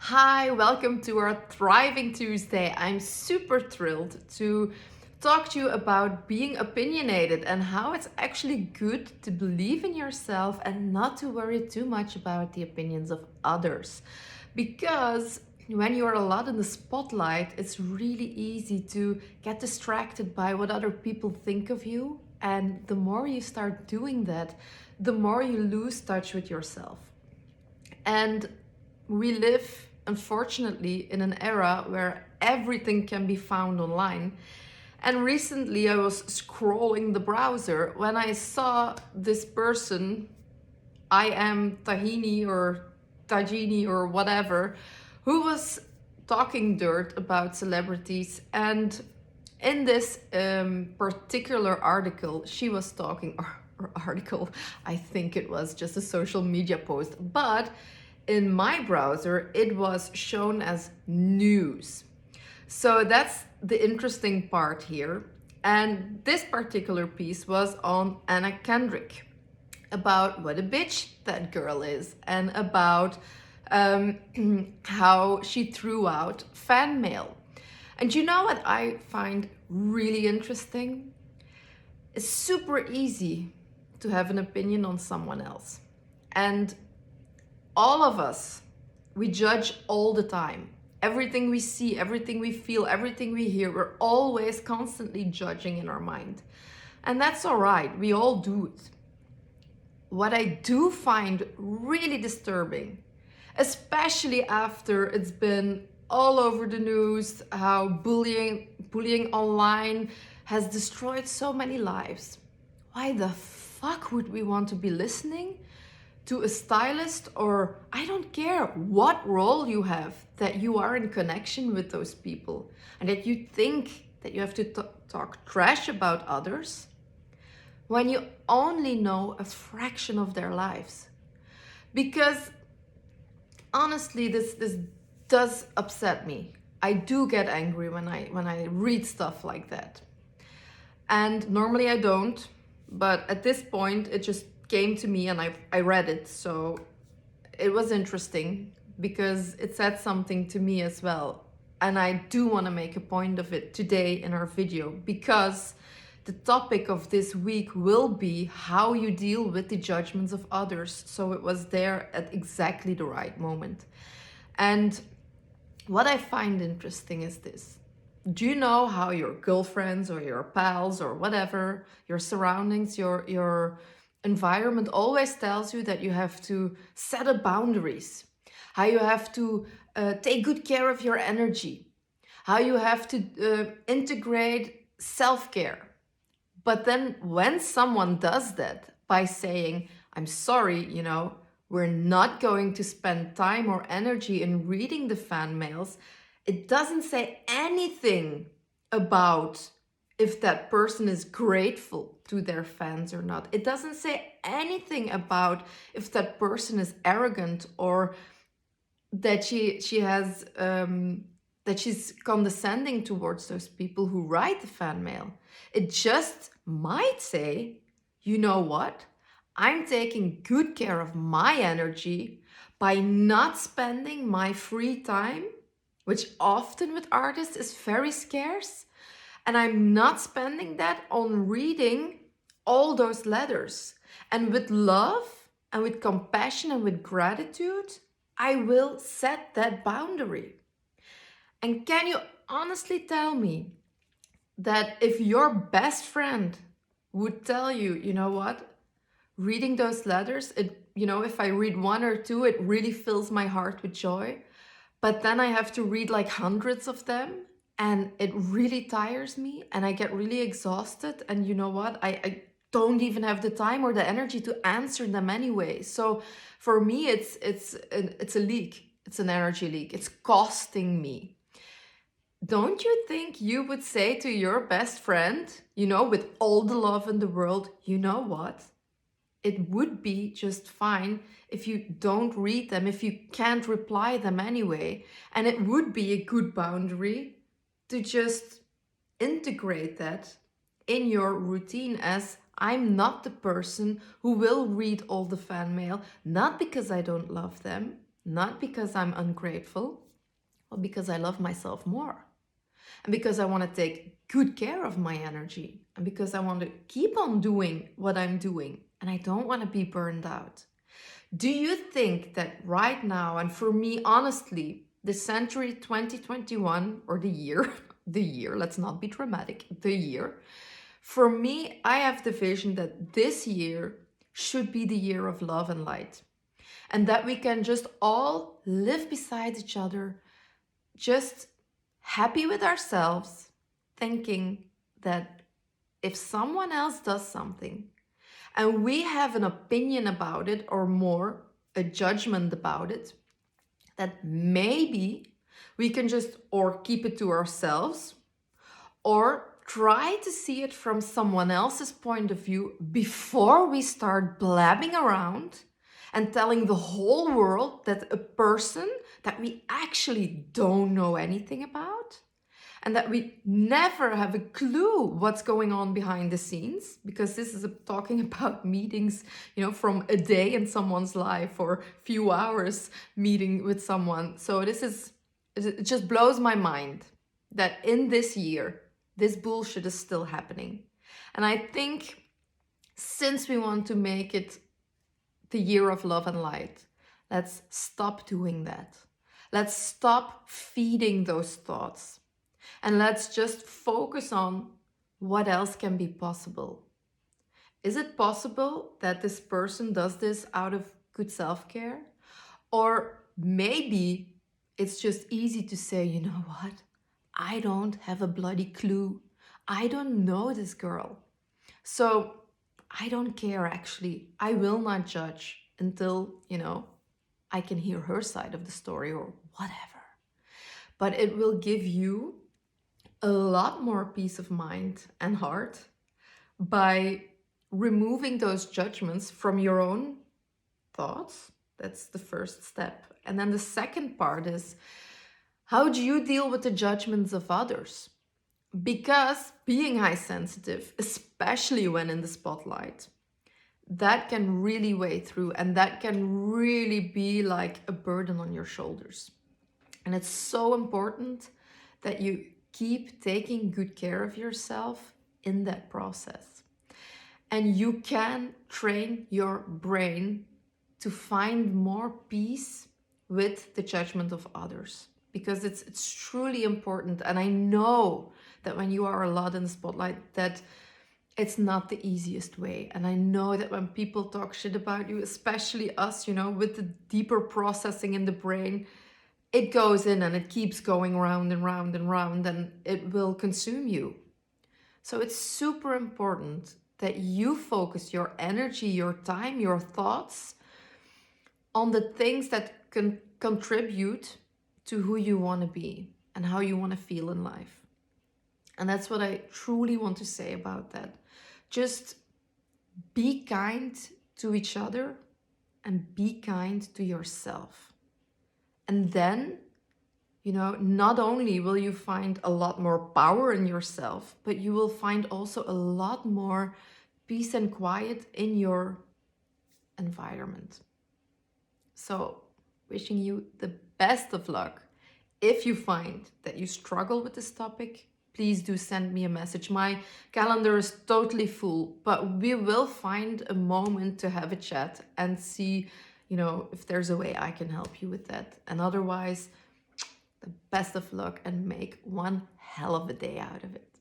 Hi, welcome to our Thriving Tuesday. I'm super thrilled to talk to you about being opinionated and how it's actually good to believe in yourself and not to worry too much about the opinions of others. Because when you're a lot in the spotlight, it's really easy to get distracted by what other people think of you. And the more you start doing that, the more you lose touch with yourself. And we live, unfortunately, in an era where everything can be found online. And recently I was scrolling the browser when I saw this person, I am Tahini or Tajini or whatever, who was talking dirt about celebrities. And in this particular article, she was talking, or article, I think it was just a social media post, but in my browser, it was shown as news. So that's the interesting part here. And this particular piece was on Anna Kendrick, about what a bitch that girl is, and about how she threw out fan mail. And you know what I find really interesting? It's super easy to have an opinion on someone else. And all of us, we judge all the time. Everything we see, everything we feel, everything we hear, we're always constantly judging in our mind. And that's all right, we all do it. What I do find really disturbing, especially after it's been all over the news, how bullying online has destroyed so many lives. Why the fuck would we want to be listening to a stylist, or I don't care what role you have, that you are in connection with those people and that you think that you have to talk trash about others when you only know a fraction of their lives? Because honestly, this does upset me. I do get angry when I read stuff like that. And normally I don't, but at this point it just came to me and I read it. So it was interesting because it said something to me as well. And I do want to make a point of it today in our video, because the topic of this week will be how you deal with the judgments of others. So it was there at exactly the right moment. And what I find interesting is this. Do you know how your girlfriends or your pals or whatever, your surroundings, your environment always tells you that you have to set up boundaries, how you have to take good care of your energy, how you have to integrate self-care. But then when someone does that by saying, I'm sorry, we're not going to spend time or energy in reading the fan mails, it doesn't say anything about if that person is grateful to their fans or not. It doesn't say anything about if that person is arrogant or that she has that she's condescending towards those people who write the fan mail. It just might say, you know what? I'm taking good care of my energy by not spending my free time, which often with artists is very scarce, and I'm not spending that on reading all those letters. And with love and with compassion and with gratitude, I will set that boundary. And can you honestly tell me that if your best friend would tell you, you know what, reading those letters, if I read one or two, it really fills my heart with joy. But then I have to read like hundreds of them and it really tires me and I get really exhausted. And you know what? I don't even have the time or the energy to answer them anyway. So for me, it's a leak. It's an energy leak. It's costing me. Don't you think you would say to your best friend, with all the love in the world, you know what? It would be just fine if you don't read them, if you can't reply them anyway. And it would be a good boundary to just integrate that in your routine, as I'm not the person who will read all the fan mail, not because I don't love them, not because I'm ungrateful, but because I love myself more. And because I want to take good care of my energy. And because I want to keep on doing what I'm doing. And I don't want to be burned out. Do you think that right now, and for me, honestly, the century 2021, or the year, the year, let's not be dramatic, the year, for me, I have the vision that this year should be the year of love and light. And that we can just all live beside each other, just happy with ourselves, thinking that if someone else does something and we have an opinion about it, or more, a judgment about it, that maybe we can just or keep it to ourselves or try to see it from someone else's point of view before we start blabbing around and telling the whole world that a person that we actually don't know anything about and that we never have a clue what's going on behind the scenes, because this is talking about meetings, from a day in someone's life or few hours meeting with someone. So it just blows my mind that in this year, this bullshit is still happening. And I think since we want to make it the year of love and light, let's stop doing that. Let's stop feeding those thoughts. And let's just focus on what else can be possible. Is it possible that this person does this out of good self-care? Or maybe it's just easy to say, you know what? I don't have a bloody clue. I don't know this girl. So I don't care, actually. I will not judge until, I can hear her side of the story or whatever. But it will give you a lot more peace of mind and heart by removing those judgments from your own thoughts. That's the first step. And then the second part is, how do you deal with the judgments of others? Because being high sensitive, especially when in the spotlight, that can really weigh through, and that can really be like a burden on your shoulders. And it's so important that you keep taking good care of yourself in that process. And you can train your brain to find more peace with the judgment of others, because it's truly important. And I know that when you are a lot in the spotlight, that it's not the easiest way. And I know that when people talk shit about you, especially us, with the deeper processing in the brain, it goes in and it keeps going round and round and round, and it will consume you. So it's super important that you focus your energy, your time, your thoughts on the things that can contribute to who you want to be and how you want to feel in life. And that's what I truly want to say about that. Just be kind to each other and be kind to yourself. And then, not only will you find a lot more power in yourself, but you will find also a lot more peace and quiet in your environment. So, wishing you the best of luck. If you find that you struggle with this topic, please do send me a message. My calendar is totally full, but we will find a moment to have a chat and see, if there's a way I can help you with that. And otherwise, the best of luck and make one hell of a day out of it.